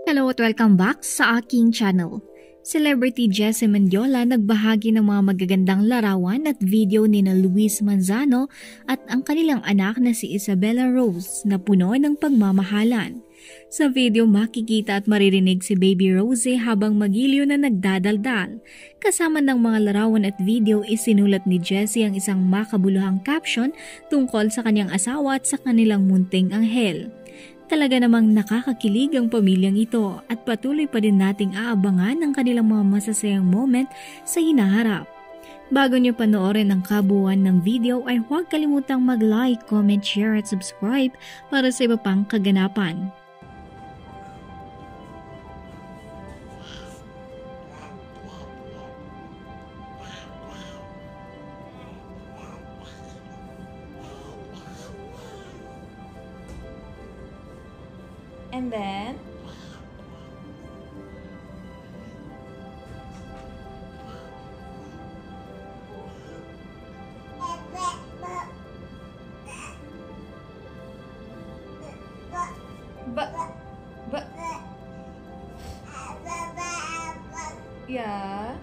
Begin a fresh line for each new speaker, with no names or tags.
Hello at welcome back sa aking channel. Celebrity Jessie Mendiola nagbahagi ng mga magagandang larawan at video ni Luis Manzano at ang kanilang anak na si Isabella Rose na puno ng pagmamahalan. Sa video makikita at maririnig si Baby Rose habang magiliw na nagdadaldal. Kasama ng mga larawan at video isinulat ni Jessie ang isang makabuluhang caption tungkol sa kanyang asawa at sa kanilang munting anghel. Talaga namang nakakakilig ang pamilyang ito at patuloy pa din nating aabangan ang kanilang mga masasayang moment sa hinaharap. Bago nyo panoorin ang kabuuan ng video ay huwag kalimutang mag-like, comment, share at subscribe para sa iba pang kaganapan.
And then, yeah.